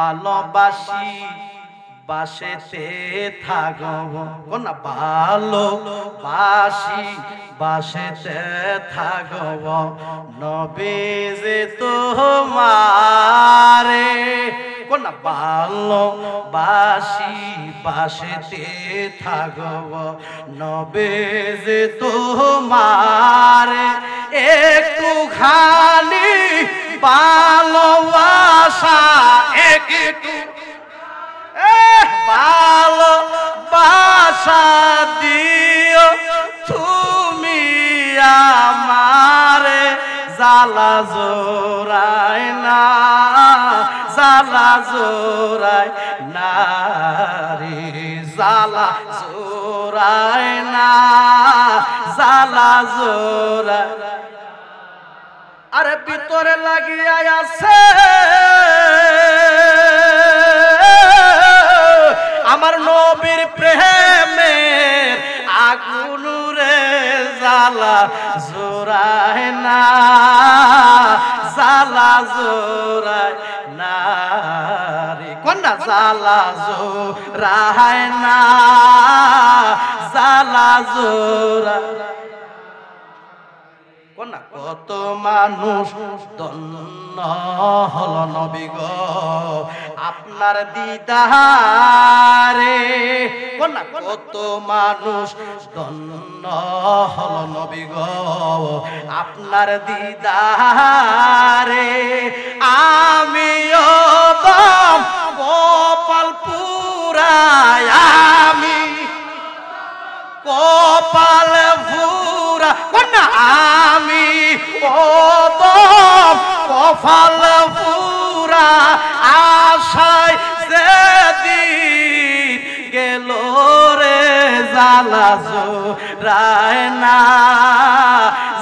ভালোবাসি বাসেতে থাকব না, ভালোবাসি বাসেতে থাকব নবীজি তোমারে। কোন ভালোবাসি বাসেতে থাকব নবীজি তোমারে। একটু খালি ভালোবাসা, একটু ভালোবাসা দিও তুমি আমারে। জ্বালা জোড়ায় না, জ্বালা জোড়ায় না রে, জ্বালা জোড়ায় না, জ্বালা জোড়ায়। আরে ভিতরে লাগিয়া আছে আমার নবীর প্রেমের আগুন রে, জ্বালা জোড়ায় না, জ্বালা জোড়ায় না রে। কোনটা জ্বালা জোড়ায় না, জ্বালা জোড়ায়। কত মানুষ ধন্য হল নবী গো আপনার দিদারে। কত মানুষ ধন্য হল নবী গো আপনার দিদারে। আমিও কপাল পুরায়, আমি কপাল পুরা না, আমি কপাল পুরা আশায় যেদিন গেল রে, জ্বালা জোড়ায় না,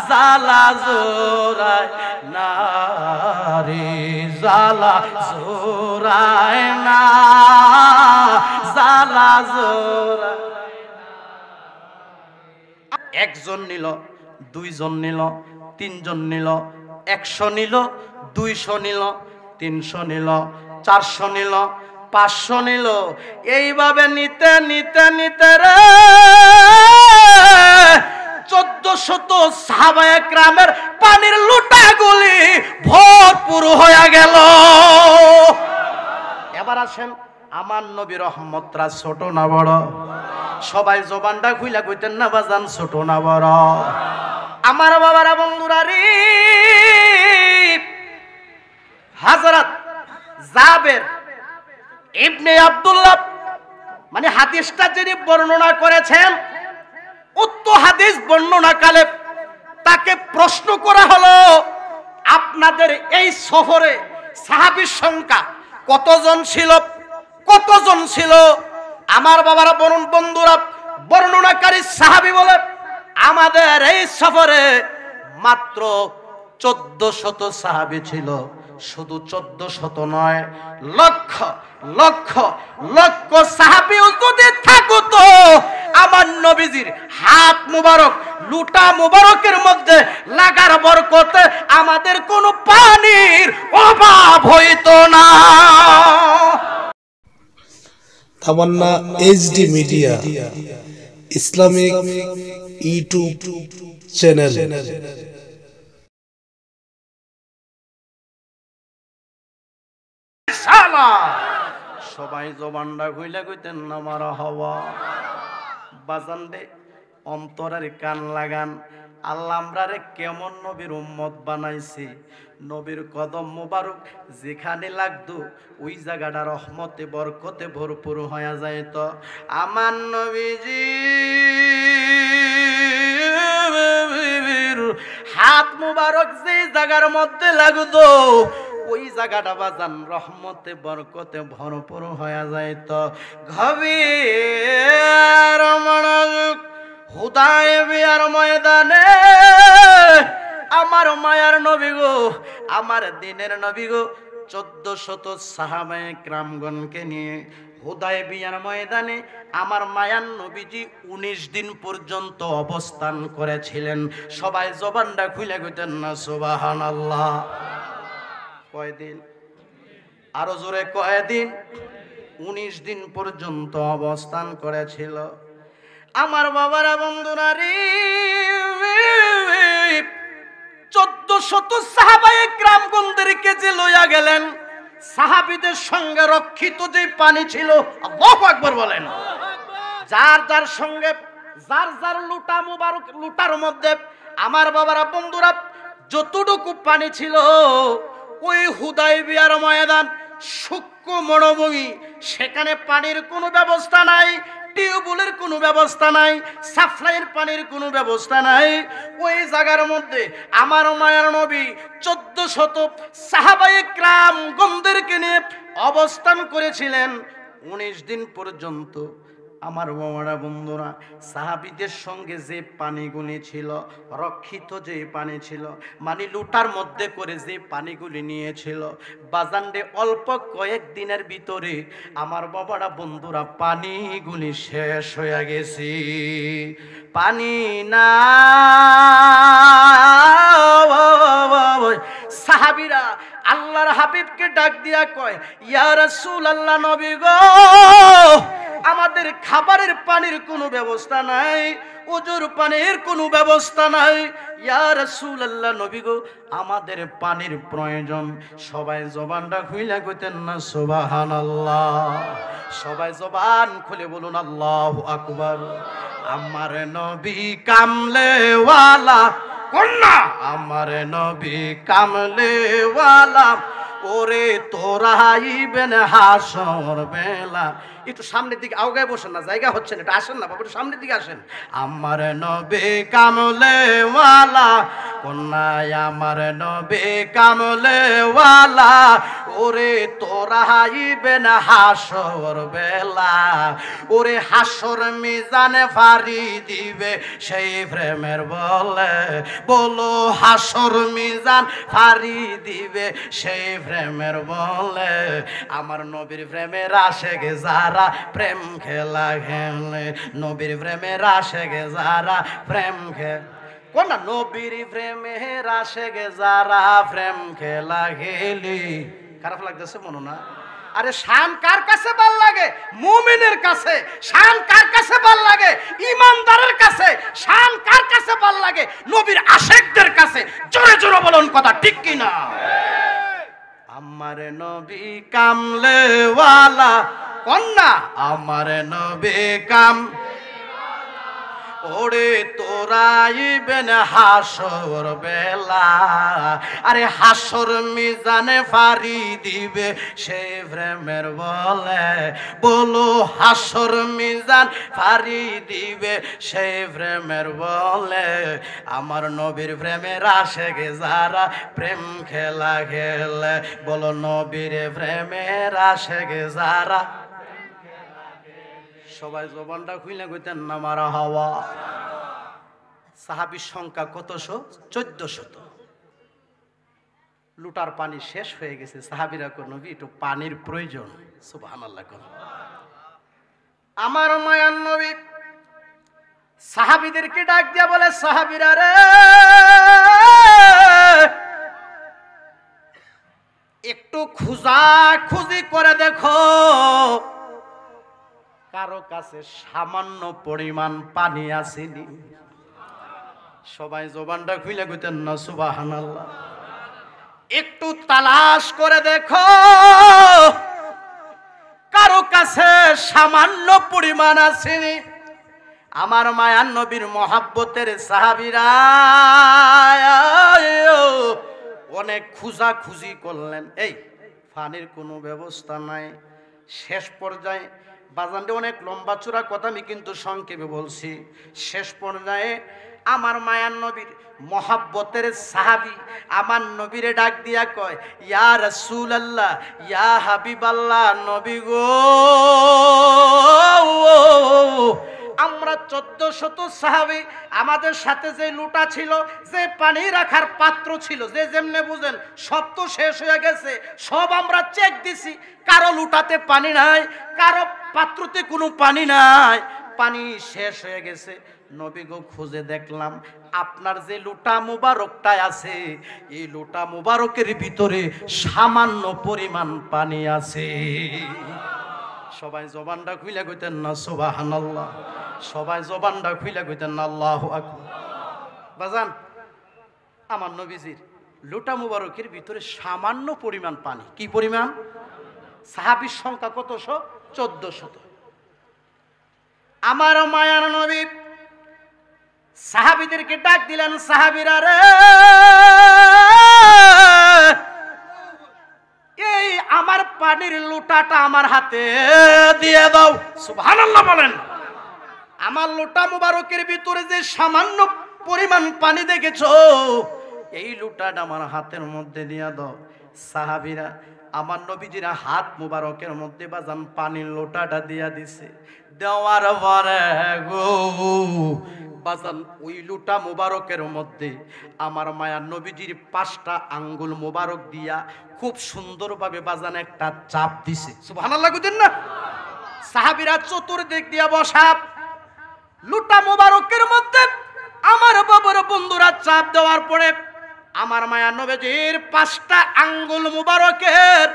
জ্বালা জোড়ায় না রে, জ্বালা জোড়ায় না, জ্বালা জোড়ায়। একজন নিল, দুইজন নিল, তিনজন নিল, 100 নিল, 200 নিল, 300 নিল, 400 নিল, 500 নিল। এইভাবে নিতে নিতে নিতে রে 1400 সাহাবায়ে কেরামের পানির লোটাগুলি ভরপুর হয়ে গেল। এবার আসেন, আমার নবী রহমতরা ছোট না বড়? সবাই জবানটা খুইলা কইতেন না বাজান, ছোট না বড়? আমার বাবারা বন্ধুরা রে, হযরত জাবের ইবনে আব্দুল্লাহ মানে হাদিসটা যিনি বর্ণনা করেছেন, উক্ত হাদিস বর্ণনাকালে তাকে প্রশ্ন করা হলো, আপনাদের এই সফরে সাহাবীর সংখ্যা কতজন ছিল, কতজন ছিল? আমার বাবারা বন্ধুরা, বর্ণনাকারী সাহাবী বলে, আমাদের এই সফরে মাত্র 1400 সাহাবী ছিল। শুধু 1400 নয়, লক্ষ লক্ষ লক্ষ সাহাবী যদি থাকতো, আমার নবীজির হাত মুবারক, লুটা মুবারকের মধ্যে লাগার বরকতে আমাদের কোনো পানির অভাব হইতো না। Tamanna HD media Islamic YouTube channel. সবাই জবানটা খুইলা কইতেন না মারহাবা। বাজান রে, অন্তরের কান লাগান। আল্লাহ আমরারে কেমন নবীর উম্মত বানাইছে। নবীর কদম মোবারক যেখানে লাগতো ওই জায়গাটা রহমতে বরকতে ভরপুর হয়ে যায়। তো আমার নবীজি হাত মুবারক যে জায়গার মধ্যে লাগতো ওই জায়গাটা বাজান রহমতে বরকতে ভরপুর হয়ে যায়। তো গভীর মনোযোগ, হুদায়বিয়ার ময়দানে আমার মায়ার নবী গো, আমার দিনের নবী গো 1400 সাহাবায়ে কেরামগণকে নিয়ে হুদায়বিয়ার ময়দানে আমার মায়ার নবীজি 19 দিন পর্যন্ত অবস্থান করেছিলেন। সবাই জবানটা খুলে কইতেন না সুবহানাল্লাহ। কয়দিন? আরো জোরে কয়দিন? 19 দিন পর্যন্ত অবস্থান করেছিল। আমার বাবারা বন্ধুরা রে, 1400 সাহাবায়ে কিরামগণদেরকে যে লইয়া গেলেন, সাহাবীদের সঙ্গে রক্ষিত যে পানি ছিল, আল্লাহু আকবার বলেন, যার যার সঙ্গে যার যার লুটা মুবারক, লুটার মধ্যে আমার বাবারা বন্ধুরা যতটুকু পানি ছিল, ওই হুদায়বিয়ার ময়দান সূক্ষ্ম মরুভূমি, সেখানে পানির কোনো ব্যবস্থা নাই, টিউবওয়েলের কোনো ব্যবস্থা নাই, সাপ্লাইয়ের পানির কোনো ব্যবস্থা নাই। ওই জায়গার মধ্যে আমার মায়ার নবী 1400 সাহাবায়ে কিরামগণদেরকে নিয়ে অবস্থান করেছিলেন 19 দিন পর্যন্ত। আমার বাবারা বন্ধুরা, সাহাবীদের সঙ্গে যে পানিগুলি ছিল, রক্ষিত যে পানি ছিল, মানে লুটার মধ্যে করে যে পানিগুলি নিয়েছিল, বাজানডে অল্প কয়েকদিনের ভিতরে আমার বাবারা বন্ধুরা পানিগুলি শেষ হয়ে গেছে। পানি না, সাহাবীরা আল্লাহর হাবিবকে ডাক দিয়া কয়, ইয়া রাসূলুল্লাহ, নবী গো, আমাদের খাবারের পানির কোনো ব্যবস্থা নাই, ওজুর পানির কোনো ব্যবস্থা নাই, ইয়া রাসূলুল্লাহ, নবী গো, আমাদের পানির প্রয়োজন। সবাই জবানটা খুইলা কইতেন না সুবহানাল্লাহ? সবাই জবান খুলে বলুন আল্লাহু আকবার। আমার নবী কামলেওয়ালা, কন্যা আমার নবী কামলেওয়ালা, ওরে তোরা আইবেন হাসর বেলা। একটু সামনের দিকে আওগায় বসেন না, জায়গা হচ্ছে না, একটু আসেন না বাবা, একটু সামনের দিকে আসেন। আমার নবী কামলেওয়ালা, কন্যায় আমার নবী কামলেওয়ালা, ওরে তোরা আইবেন হাসর বেলা, ওরে হাসর মিজানে ফারি দিবে সেই প্রেমের বলে, বলো হাসর মিজান ফারি দিবে সেই প্রেমের বলে। আমার নবীর প্রেমের আশেকে যারা প্রেম খেলা খেলে, নবীর প্রেমের আশেকে যারা প্রেম খেলে, কোন নবীর প্রেমের আশেকে যারা প্রেম খেলা খেলি। খারাপ লাগতেছে মনে না? আরে শান কার কাছে ভাল লাগে? মুমিনের কাছে। শান কার কাছে ভাল লাগে? ইমানদারের কাছে। শান কার কাছে ভাল লাগে? নবীর আশিকদের কাছে। জোরে জোরে বলুন কথা ঠিক কি না? আমার নবী কামলেওয়ালা, কন্যা আমার নবী কাম, ওরে তোরাইবেন হাসর বেলা, আরে হাসর মিজানে ফারি দিবে সেই প্রেমের বলে, বলো হাসর মিজান ফারি দিবে সেই প্রেমের বলে। আমার নবীর প্রেমের আশেকে যারা প্রেম খেলা খেলে, বলো নবীর প্রেমের আশেকে যারা। সবাই জবানটা খুইলে কইতেন না মারা হাওয়া। সাহাবীর সংখ্যা কতশো? 1400। লুটার পানি শেষ হয়ে গেছে। সাহাবীরা কো নবী একটু পানির প্রয়োজন। সুবহানাল্লাহ। আমার মায়ার নবী সাহাবীদেরকে ডাক দিয়া বলে, সাহাবীরা রে, একটু খুঁজাখুঁজি করে দেখো কারো কাছে সামান্য পরিমাণ পানি আসেনি। সবাই জবানটা খুলে কইতেন না সুবহানাল্লাহ। একটু তালাশ করে দেখো কারো কাছে সামান্য পরিমাণ আসেনি। আমার মায়ার নবীর মহাব্বতের সাহাবীরা অনেক খুঁজাখুঁজি করলেন, এই পানির কোনো ব্যবস্থা নাই। শেষ পর্যায়ে বাজানটা অনেক লম্বা চূড়া কথা, আমি কিন্তু সংক্ষেপে বলছি। শেষ পর্যায়ে আমার মায়ার নবীর মহাব্বতের সাহাবী আমার নবীরে ডাক দিয়া কয়, ইয়া রাসূলুল্লাহ, ইয়া হাবিবাল্লাহ, নবী গো, আমরা 1400 সাহাবী, আমাদের সাথে যে লুটা ছিল, যে পানি রাখার পাত্র ছিল, যে যেমনে বুঝেন, সব তো শেষ হয়ে গেছে। সব আমরা চেক দিছি, কারো লুটাতে পানি নাই, কারো পাত্রতে কোনো পানি নাই, পানি শেষ হয়ে গেছে। নবী গো খুঁজে দেখলাম আপনার যে লোটা মুবারকটা আছে এই লোটা মুবারকের ভিতরে সামান্য পরিমাণ পানি আছে। সবাই জবানটা খুইলা কইতেন না সুবহানাল্লাহ, সবাই জবানটা খুইলা কইতেন না আল্লাহু আকবার। বাজান, আমার নবীজির লোটা মুবারকের ভিতরে সামান্য পরিমাণ পানি। কি পরিমাণ? সাহাবীর সংখ্যা কতশো? 1400। আমার মায়ার নবী সাহাবীদেরকে ডাক দিলেন, সাহাবীরা রে, এই আমার পানির লোটাটা আমার হাতে দিয়ে দাও। সুবহানাল্লাহ বলেন। আমার লোটা মুবারকের ভিতরে যে সামান্য পরিমাণ পানি দেখেছো, এই লোটাটা আমার হাতের মধ্যে দিয়ে দাও। সাহাবীরা আমার নবীজিরা হাত মুবারকের মধ্যে বাজান পানির লোটাটা দিয়া দিছে। দেওয়ার পরে গো বাজান ওই লোটা মুবারকের মধ্যে আমার মায়ার নবীজির 5টা আঙ্গুল মুবারক দিয়া খুব সুন্দরভাবে বাজান একটা চাপ দিছে। সুবহানাল্লাহ কইতেন না? সাহাবীরা চতুর্দিক দিয়া বসা, লোটা মুবারকের মধ্যে আমার বাবার বন্ধুরা চাপ দেওয়ার পরে আমার মায়া নবীজির 5টা আঙ্গুল মুবারকের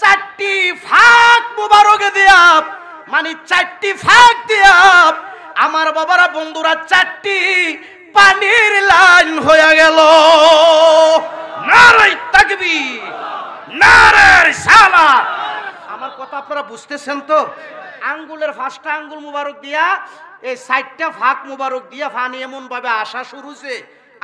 4টি ফাঁক মুবারকে দিয়া, মানে 4টি ফাঁক দিয়া আমার বাবারা বন্ধুরা 4টি পানির লাইন হয়ে গেল। নারে তাকবীর, নারে রিসালাত। আমার কথা আপনারা বুঝতেছেন তো? আঙ্গুলের 5টা আঙ্গুল মুবারক দিয়া এই 4টা ফাঁক মুবারক দিয়া পানি এমন ভাবে আসা শুরু হয়েছে,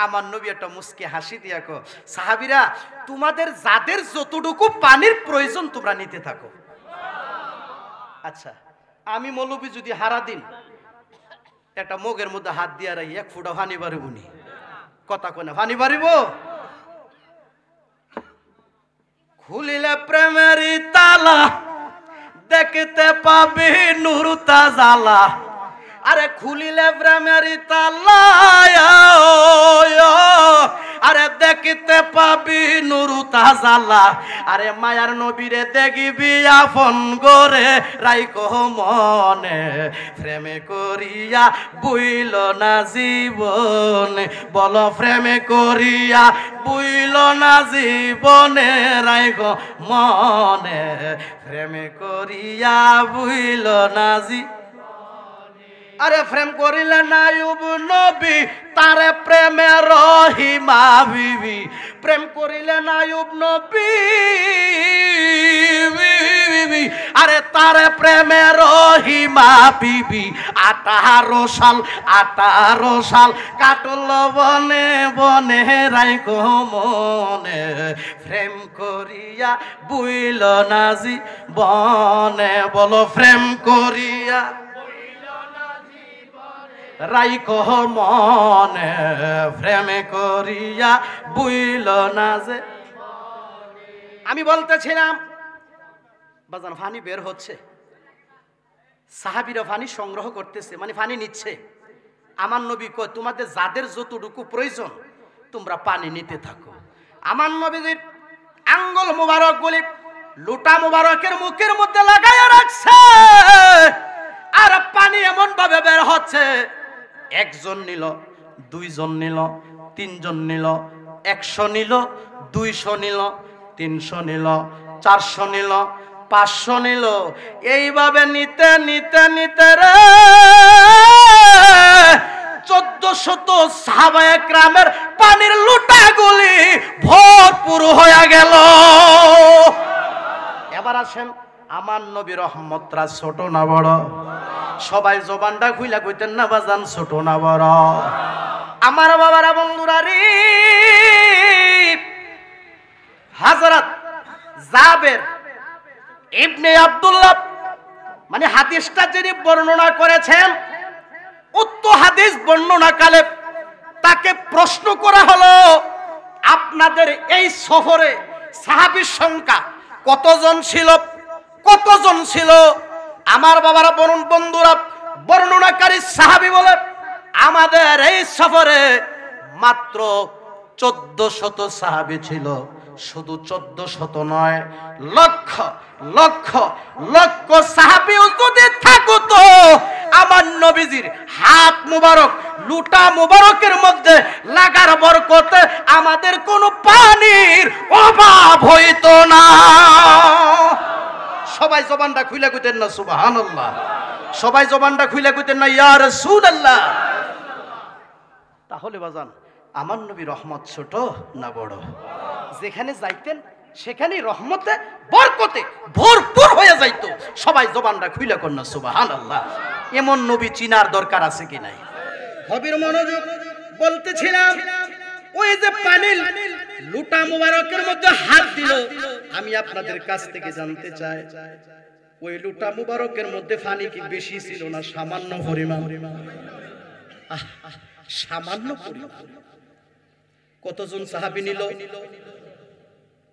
আমার নবী একটা মুস্কি হাসি দিয়া কো, সাহাবীরা তোমাদের যাদের যতটুকু পানির প্রয়োজন তোমরা নিতে থাকো। আচ্ছা, আমি মৌলবী যদি হারা দিন একটা মগের মধ্যে হাত দিয়া রাই 1 ফুটা পানি পারিব নি? কথা কয় না, পানি পারিব? খুলিলে প্রেমের তালা দেখতে পাবি নূর তাজালা। আরে খুলিলে প্রেমের তালা, আরে দেখতে পাবি নূর তাজালা। আরে মায়ার নবীরে দেখবি আপন গরে রাইকো মনে, প্রেমে করিয়া বুইল না জীবনে। বলো প্রেমে করিয়া বুইল না জীবনে, রাইকো মনে, প্রেমে করিয়া বুইল না জীবনে। আরে প্রেম করিলে নায়ুব নবী তারে প্রেমে রহিমা বিবি। প্রেম করিলে নায়ুব নবী, আরে তারে প্রেমে রহিমা বিবি। 18 সাল কাটল বনে বনে, রাইকো মনে, প্রেম করিয়া বুইল না জীবনে। বলো প্রেম করিয়া রাইকো মনে, প্রেমে করিয়া বুইল না যে। আমি বলতেছিলাম বাজান পানি বের হচ্ছে, সাহাবীরা পানি সংগ্রহ করতেছে, মানে পানি নিচ্ছে। আমার নবী কয় তোমাদের যাদের যতটুকু প্রয়োজন তোমরা পানি নিতে থাকো। আমার নবীর আঙ্গুল মুবারক গুলি লোটা মুবারকের মুখের মধ্যে লাগাইয়া রাখছে, আর পানি এমন ভাবে বের হচ্ছে, 1 জন নিল, 2 জন নিল, 3 জন নিল, 100 নিল, 200 নিল, 300 নিল, 400 নিল, 500 নিল। এইভাবে নিতে নিতে নিতে রে 1400 সাহাবায়ে কেরামের পানির লোটাগুলি ভরপুর হয়ে গেল। এবার আসেন, আমার নবী রহমতরা ছোট না বড়? সবাই জবানটা খুইলা কইতেন না বাজান ছোট না বড়? আমার বাবারা বন্ধুরা রে, হযরত জাবের ইবনে আব্দুল্লাহ মানে হাদিসটা যিনি বর্ণনা করেছেন, উক্ত হাদিস বর্ণনাকালে তাকে প্রশ্ন করা হলো আপনাদের এই সফরে সাহাবীর সংখ্যা কতজন ছিল, কতজন ছিল? আমার বাবারা বন্ধুরা, বর্ণনাকারী সাহাবী বলে আমাদের এই সফরে মাত্র 1400 সাহাবী ছিল। শুধু 1400 নয়, লক্ষ লক্ষ লক্ষ সাহাবী যদি থাকতো আমার নবীজির হাত মুবারক লুটা মুবারকের মধ্যে লাগার বরকতে আমাদের কোনো পানির অভাব হইতো না। সবাই জবানটা খুলে কইতেন না সুবহানাল্লাহ, সবাই জবানটা খুলে কইতেন না ইয়া রাসূলুল্লাহ। তাহলে বাজান আমার নবী রহমত ছোট না বড়? যেখানে যাইতেন সেখানেই রহমতে বরকতে ভরপুর হয়ে যাইতো। সবাই জবানটা খুলে কর না সুবহানাল্লাহ। এমন নবী চিনার দরকার আছে কি নাই? গভীর মনোযোগ বলতেছিলাম, ওই যে পানির লুটা মুবারকের মধ্যে হাত দিল, আমি আপনাদের কাছ থেকে জানতে চাই ওই লুটা মুবারকের মধ্যে পানি কি বেশি ছিল না সামান্য পরিমাণ? সামান্য পরিমাণ। কতজন সাহাবী নিল?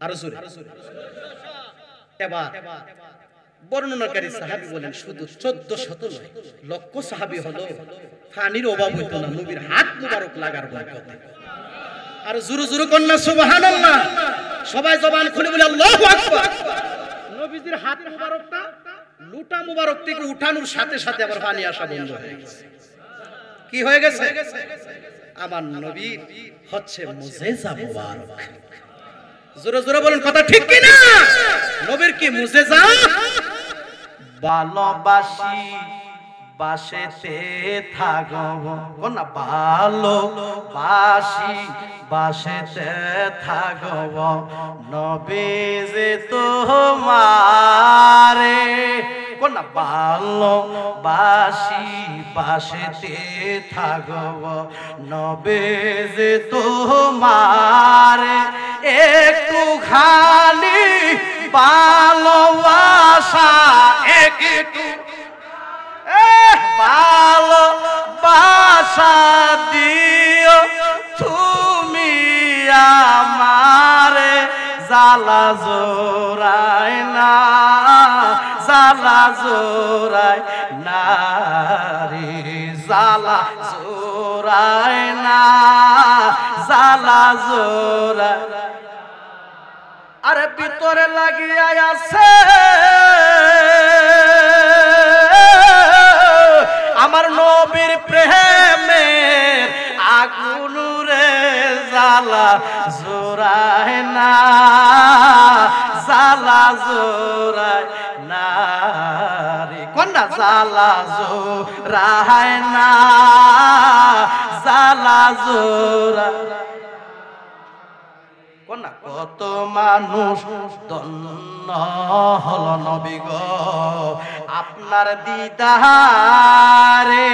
আরো জোরে। এবার বর্ণনাকারী সাহাবী বলেন শুধু 1400 নয়, লক্ষ সাহাবী হলো পানির অভাব হইতো না নবীর হাত মুবারক লাগার বরকতে। আর জোরে জোরে কন্যা সুবহানাল্লাহ। সবাই জবান খুলে বলে আল্লাহু আকবার। নবীজির হাত মুবারকটা লুটা মুবারক থেকে উঠানোর সাথে সাথে আবার পানি আসা বন্ধ হয়ে গেছে। কি হয়ে গেছে? আমার নবীর হচ্ছে মুজিজা মুবারক। জোরে জোরে বলেন কথা ঠিক কি না? নবীর কি মুজিজা? ভালোবাসি বাসেতে থাকব কোনা, ভালোবাসি বাসেতে থাকব নবীজি তোমারে কোনা, ভালোবাসি বাসেতে থাকব নবীজি তোমারে একটু খালি ভালোবাসা একটু ভালোবাসা দিও তুমি আমারে, জ্বালা জোড়ায় না জ্বালা জোড়ায় না রে, জ্বালা জোড়ায় না জ্বালা জোড়ায়। আরে ভিতরে লাগিয়া আছে আমার নবীর প্রেমের আগুন রে, জ্বালা জোড়ায় না জ্বালা জোড়ায় না রে, কন্যা জ্বালা জোড়ায় না জ্বালা জোড়ায়। কত মানুষ ধন্য হল নবী গো আপনার দিদারে,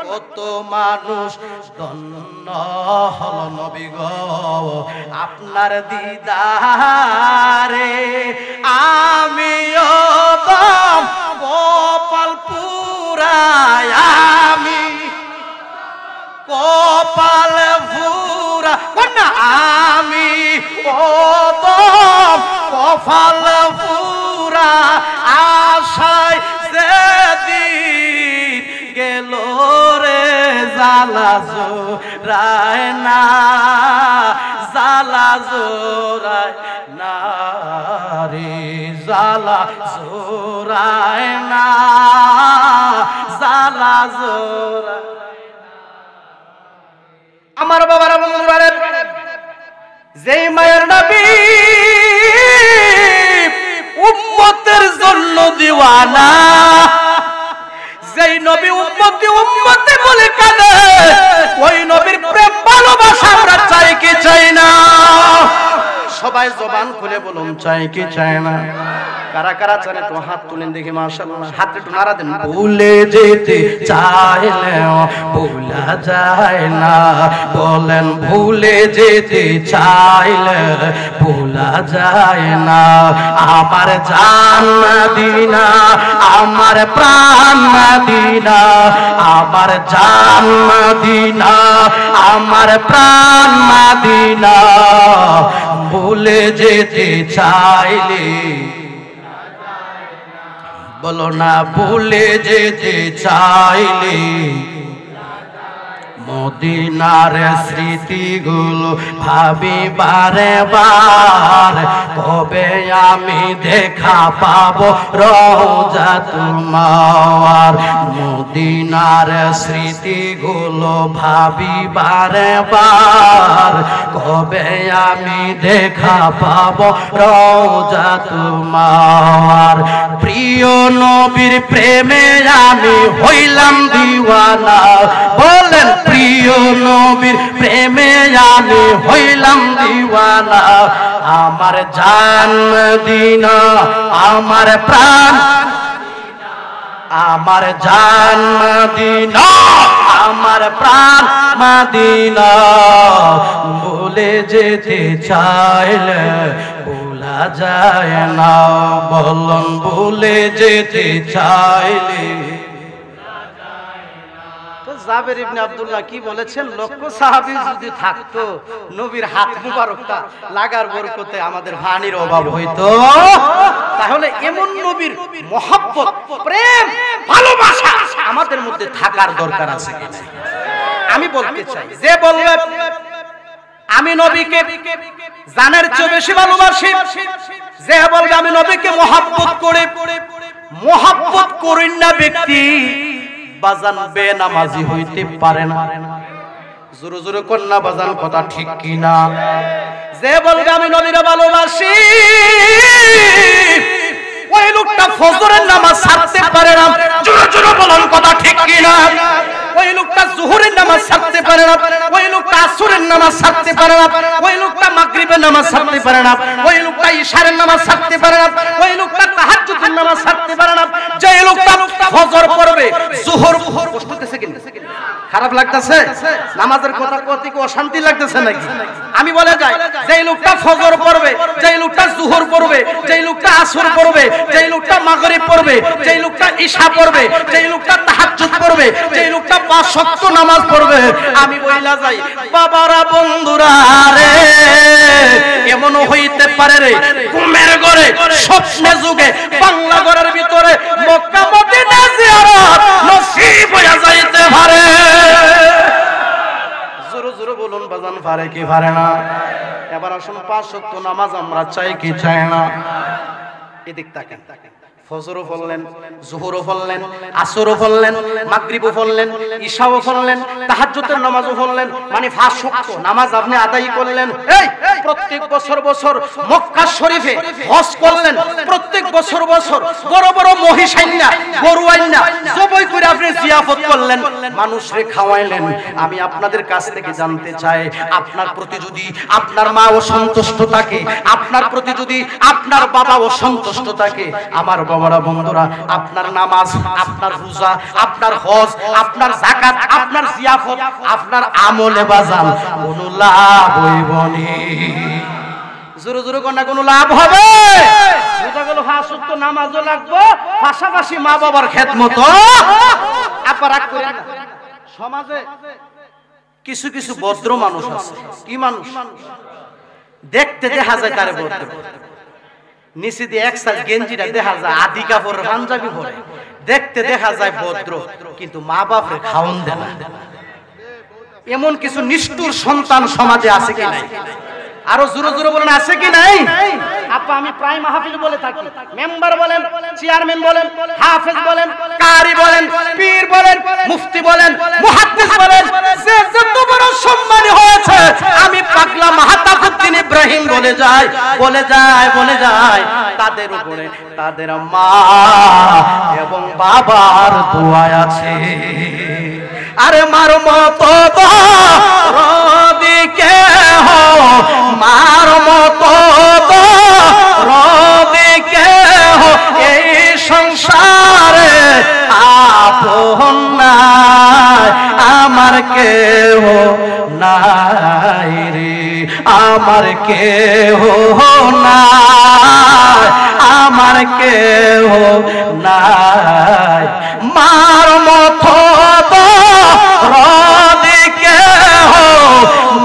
কত মানুষ ধন্য হল নবী গো আপনার দিদারে। আমিও কপাল পুরায়, আমি কপাল পুরা কন্যা, আমি কপাল পুরা আশায় যেদিন গেল রে, জ্বালা জোড়ায় না জ্বালা জোড়ায় না রে, জ্বালা জোড়ায় না জ্বালা জোড়ায়। আমার বাবারা বন্ধুরা, যেই মায়ের নবী উম্মতের জন্য দিওয়ানা, যেই নবী উম্মতি উম্মতি বলে কাঁদে, ওই নবীর প্রেম ভালোবাসা আমরা চাই কি চাই না? সবাই জবান খুলে বলুন চাই কি চাই না? কারা কারা চান একটু হাত তুলেন দেখি মাশাআল্লাহ, হাত একটু নাড়া দেন। ভুলে যেতে চাইলেও ভুলা যায় না, বলেন ভুলে যেতে চাইলে ভুলা যায় না। আমার জান মদিনা আমার প্রাণ মদিনা, আমার জান মদিনা আমার প্রাণ মদিনা, ভুলে যেতে চাইলে বলো না, ভুলে যেতে চাইলে মদিনার স্মৃতিগুলো ভাবি বারে বার, কবে আমি দেখা পাবো রওজা তোমার। মদিনার স্মৃতিগুলো ভাবি বারে বার, কবে আমি দেখা পাবো রওজা তোমার। প্রিয় নবীর প্রেমে আমি হইলাম দিওয়ানা, বলেন প্রিয় নবীর প্রেমে আমি হইলাম দিওয়ানা। আমার জান মদিনা, আমার প্রাণ, আমার জান মদিনা, আমার প্রাণ মদিনা। ভুলে যেতে চাইলে ভোলা যায় না, বলুন ভুলে যেতে চাইলে। জাবের ইবনে আব্দুল্লাহ কি বলেছেন, লক্ষ সাহাবী যদি থাকতো নবীর হাত মুবারকটা লাগার বরকতে আমাদের পানির অভাব হইতো। তাহলে এমন নবীর মহব্বত, প্রেম, ভালোবাসা আমাদের মধ্যে থাকার দরকার আছে কিনা? আমি বলতে চাই, যে বলবে আমি নবীকে জানের চেয়ে বেশি ভালোবাসি, যে বলবে আমি নবীকে মহব্বত করি না ব্যক্তি বাজান বেনামাজি হইতে পারে না। জোরে জোরে কন্যা বাজান, কথা ঠিক কিনা? যে বলবে আমি নবীর ভালোবাসি, ওই লোকটা ফজরের নামাজ ছাড়তে পারে না। জোরে জোরে বলুন, কথা ঠিক কিনা? ওই লোকটা যোহরের নামাজ ছাড়তে পারে না, ওই লোকটা আসরের নামাজ ছাড়তে পারে না, ওই লোকটা মাগরিবের নামাজ ছাড়তে পারে না, ওই লোকটা ইশারের নামাজ ছাড়তে পারে না, ওই লোকটা তাহাজ্জুদের নামাজ ছাড়তে পারে না। যে লোকটা ফজর পড়বে, যোহর কষ্ট হতেছে কিনা? খারাপ লাগতেছে? নামাজের কথা কত কি অশান্তি লাগতেছে নাকি? আমি বলে যাই, যে লোকটা ফজর পড়বে, যে লোকটা যোহর পড়বে, যে লোকটা আসর পড়বে, যে লোকটা মাগরিব পড়বে, যে লোকটা ইশা পড়বে, যে লোকটা তাহাজ্জুদ পড়বে, যে লোকটা 5 ওয়াক্ত নামাজ পড়বে, আমি বইলা যাই বাবারা বন্ধুরা রে, এমনও হইতে পারে রে ঘুমের ঘরে স্বপ্নে যুগে বাংলা ঘরের ভিতরে মক্কা মদিনা জিয়ারত নসিব হইয়া যাইতে পারে। জোরে জোরে বলুন বাজান, পারে কি পারে না? এবার আসুন 5 ওয়াক্ত নামাজ আমরা চাই কি চাই না? এদিক তাকান। ফজরও পড়লেন, যোহরও পড়লেন, আসরও পড়লেন, মাগরিবও পড়লেন, ইশাও পড়লেন, তাহাজ্জুদের নামাজও পড়লেন, মানে 5 ওয়াক্ত নামাজ আপনি আদায় করলেন। এই প্রত্যেক বছর মক্কা শরীফে হজ করলেন, প্রত্যেক বছর বড় বড় মহিষাইনা গরু আইনা জবাই করে আপনি জিয়াফত করলেন, মানুষরে খাওয়াইলেন। আমি আপনাদের কাছ থেকে জানতে চাই, আপনার প্রতি যদি আপনার মাও সন্তুষ্ট থাকে, আপনার প্রতি যদি আপনার বাবাও সন্তুষ্ট থাকে, আমার বাবারা বন্ধুরা, আপনার নামাজ, আপনার রোজা, আপনার হজ, আপনার যাকাত, আপনার জিয়াফত, আপনার আমলে বাজান কোনো লাভ হইবনি। জোরে জোরে কোন না কোনো লাভ হবে? বুঝা গেল? 5 ওয়াক্ত নামাজও লাগবে, পাশাপাশি মা বাবার খেদমত আপারাক করে। সমাজে কিছু কিছু ভদ্র মানুষ আছে। কি মানুষ? দেখতে দেখা যায় তারে ভদ্র, নিচে দিয়ে এক সাইজ গেঞ্জিটা দেখা যায় আদি কাপড় পাঞ্জাবি পরে, দেখতে দেখা যায় ভদ্র, কিন্তু মা বাপরে খাওন দেয় না। এমন কিছু নিষ্ঠুর সন্তান সমাজে আছে কি নাই? আরো জোরে জোরে বলেন, আছে কি নাই? আপা আমি প্রায় মাহফিল বলে থাকি, মেম্বার বলেন, চেয়ারম্যান বলেন, হাফেজ বলেন, কারি বলেন, পীর বলেন, মুফতি বলেন, মুহাদ্দিস বলেন, যে যত বড় সম্মানী হয়েছে, আমি পাগলা মাহতাবউদ্দিন ইব্রাহিম বলে যায় তাদের উপরে তাদের মা এবং বাবার দোয়া আছে। আরে মার মতো রদিকে হো, মার মতো রদিকে হো, এই সংসারে আপন নাই আমার কেহ নাই রে, আমার কেহ নাই, আমার কেহ নাই। মার মতো রদিকে হো,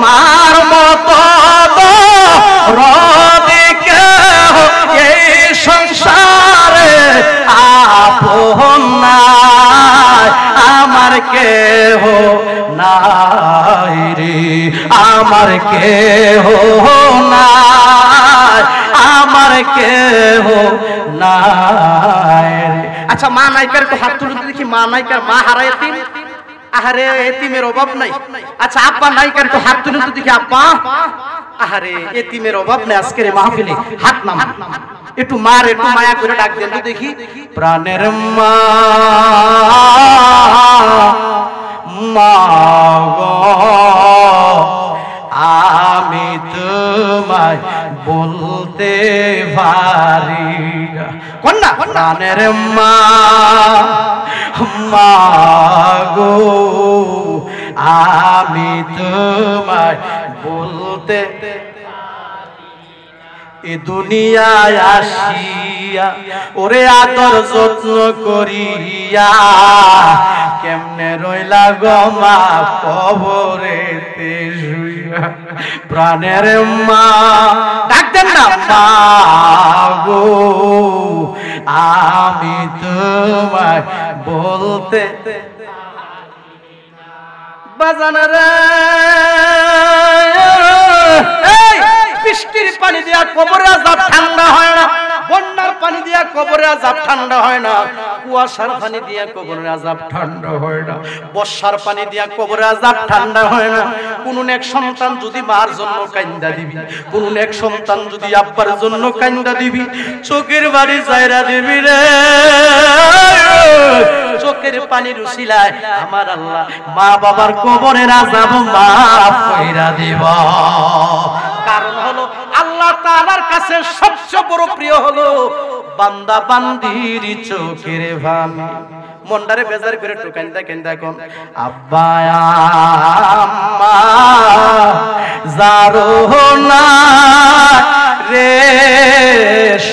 মার মতো রদিকে হো, এই সংসারে আপন নাই আমার কেহ নাই। আমার কেহ নাই, আমার কেহ নাই। আচ্ছা মা নাইকার একটু হাত তুলে দেখি, মা নাইকার, মা হারা এতিম, আহারে এতিমের অভাব নাই। আচ্ছা আব্বা নাইকার একটু হাত তুলে দেখি, আব্বা, আহারে এতিমের অভাব নাই আজকের মাহফিলে, হাত নাম একটু মার, একটু মায়া করে ডাক দেন তো দেখি। প্রাণের মা, মা গো আমি তোমায় বলতে পারি না, কন্যা প্রাণের মা, মা গো আমি তোমায় বলতে, এ দুনিয়ায় আসিয়া ওরে আদর যত্ন করিয়া কেমনে রইলা গো মা কবরেতে শুইয়া। প্রাণের মা, ডাক দেন না, মা গো আমি তোমায় বলতে বাজানা রে, বৃষ্টির পানি দিয়া কবরে আযাব ঠান্ডা হয় না, বন্যার পানি দিয়া কবরে আযাব ঠান্ডা হয় না, কুয়াশার পানি দিয়া কবরে আযাব ঠান্ডা হয় না, বর্ষার পানি দিয়া কবরে আযাব ঠান্ডা হয় না। কোন এক সন্তান যদি মার জন্য কান্দা দিবি, কোন এক সন্তান যদি আব্বার জন্য কান্দা দিবি, চোখের বাড়ি যায়রা দিবি রে, চোখের পানির উসিলায় আমার আল্লাহ মা বাবার কবরের আযাব মাফ কইরা দিব। কারণ হলো আল্লাহ তাআলার কাছে সবচেয়ে বড় প্রিয় হলো বান্দা বান্দির চোখের পানি। মনটারে বেজার করে টুকাইন্দা কেন্দা কোন আব্বা আম্মা যারো না রে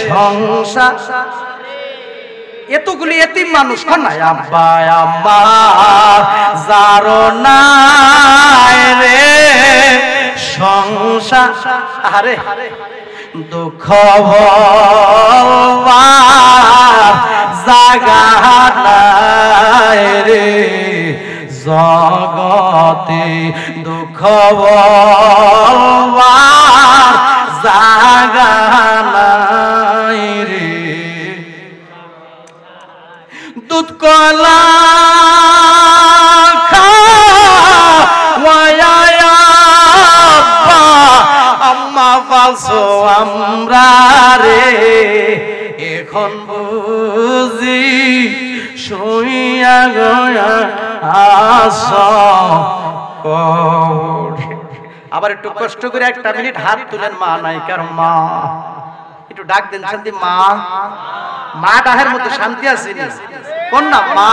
সংসার, এতগুলি এতিম মানুষ কোন না, আব্বা আম্মা যারো না রে সংসার, আরে দুঃখ বলবার জাগা নাই রে জগতে, দুঃখ বলবার জাগা নাই রে। দুধ কলা আম্মা পালছো আমরা রে, এখন বুঝি শুইয়া গয়া আস। আবার একটু কষ্ট করে একটা মিনিট হাত তুলেন, মা নাইকার মা, একটু ডাক দেন শান্তি, মা, মা ডাকের মধ্যে শান্তি আছে কোন না, মা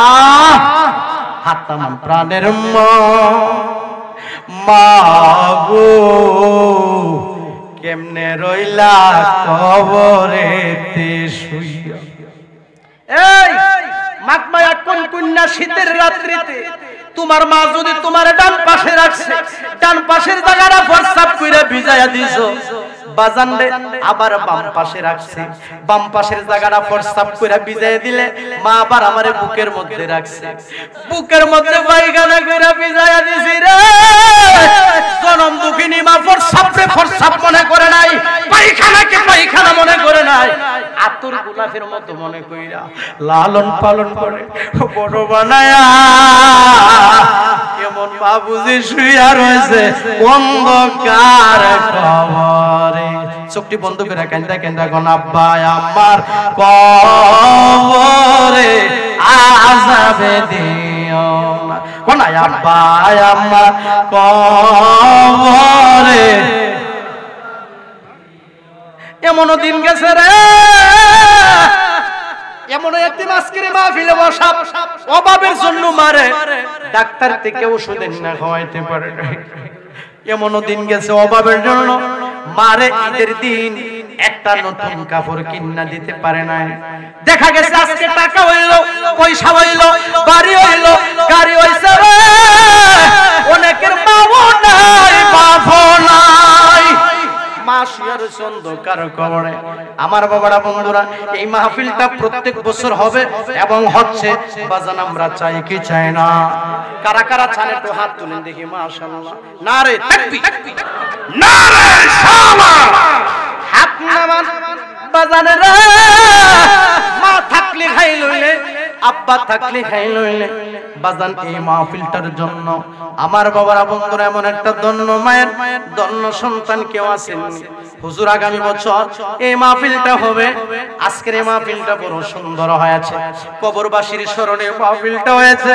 হাত নামান। প্রাণের মা, মা গো কেমনে রইলা কবরেতে শুইয়া। এই মাতমায়া কোন কন্যা শীতের রাত্রিতে তোমার মা যদি তোমার ডান পাশে রাখছে, ডান পাশের জায়গাটা ফরসাপ কইরা ভিজায়া দিছো, বাজানরে আবার বাম পাশে রাখছে, বাম পাশের জায়গাটা ফরসাপ কইরা ভিজায়া দিলে মা আবার আমারে বুকের মধ্যে রাখছে, বুকের মধ্যে পায়খানা কইরা ভিজায়া দিছি রে। জনম দুঃখিনী মা ফরসাপ মনে করে নাই, পায়খানাকে পায়খানা মনে করে নাই, আতর গোলাপের মতো মনে কইরা লালন পালন করে বড় বানায়া কেমন বাবুজি শুইয়া রয়েছে অন্ধকার কবরে। চোখটি বন্ধ করে কান্দা কান্দা কোন আব্বা আমার কবরে আযাবে দিও না, কোন আব্বা আমার কবরে। এমন দিন গেছে রে, এমন এতিম আজকের মাহফিলে বসা অভাবের জন্য মারে, ডাক্তার থেকে ওষুধ না খাওয়াইতে পারে না। এমন দিন গেছে অভাবের জন্য মারে ঈদের দিন একটা নতুন কাপড় কিনা দিতে পারে না। দেখা গেছে আজকে টাকা হইলো, পয়সা হইলো, বাড়ি হইলো, গাড়ি হইছে রে, অনেকের বাবু নাই, বাবু নাই, মা শুয়ে রয়েছে অন্ধকার কবরে। আমার বাবারা বন্ধুরা, এই মাহফিলটা প্রত্যেক বছর হবে এবং হচ্ছে। বাজান আমরা চাই কি চাই না? কারা কারা চান একটু হাত তুলেন দেখি। মাশাআল্লাহ, নারে তাকবীর, নারে সালাম। হাত নামান বাজানেরা, মা থাকলে খাই লইলে, আব্বা থাকলে খাই লইলে। বাজান এই মাহফিলটার জন্য আমার বাবারা বন্ধুরা, এমন একটা ধন্য মায়ের ধন্য সন্তান কেউ আছেন? হুজুর আগামী বছর এই মাহফিলটা হবে। আজকের এই মাহফিলটা বড় সুন্দর হয়েছে। কবরবাসীর স্মরণে মাহফিলটা হয়েছে।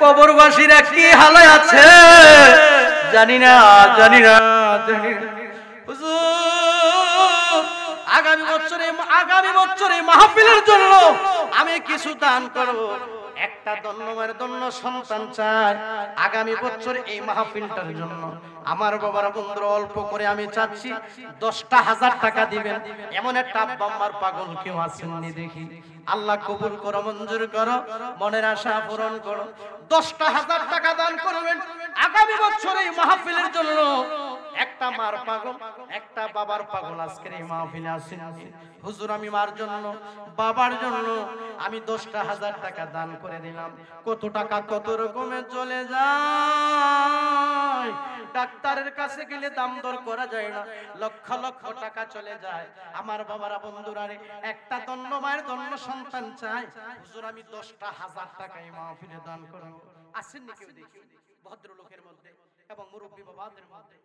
কবরবাসীর কি হালে আছে জানি না, জানি না, জানি না। হুজুর আগামী বছর এই মাহফিলের জন্য আমি কিছু দান করব। একটা ধন্যবাদ ধন্য সন্তান চাই আগামী বছর এই মাহফিলটার জন্য। আমার বাবারা বন্ধুরা, অল্প করে আমি চাচ্ছি 10,000 টাকা দিবেন। এমন একটা আব্বা আম্মার পাগল কেউ আসেননি দেখি। আল্লাহ কবুল করো, মঞ্জুর করো, মনের আশা পূরণ করো। 10,000 টাকা দান করবেন আগামী বছর এই মাহফিলের জন্য। একটা মার পাগল, একটা বাবার পাগল আজকের এই মাহফিলে আসেননি। হুজুর আমি মার জন্য, বাবার জন্য আমি 10,000 টাকা দান করে দিলাম। কত টাকা কত রকমের চলে যায়, ডাক্তারের কাছে গেলে দাম দর করা যায় না। লক্ষ লক্ষ টাকা চলে যায়। আমার বাবারা বন্ধুরা, একটা ধন্য মায়ের ধন্য সন্তান চাই। হুজুর আমি 10,000 টাকা এই মাহফিলে দান করব। আসেননি কেউ দেখি ভদ্রলোকের মধ্যে এবং মুরব্বী বাবাদের মধ্যে?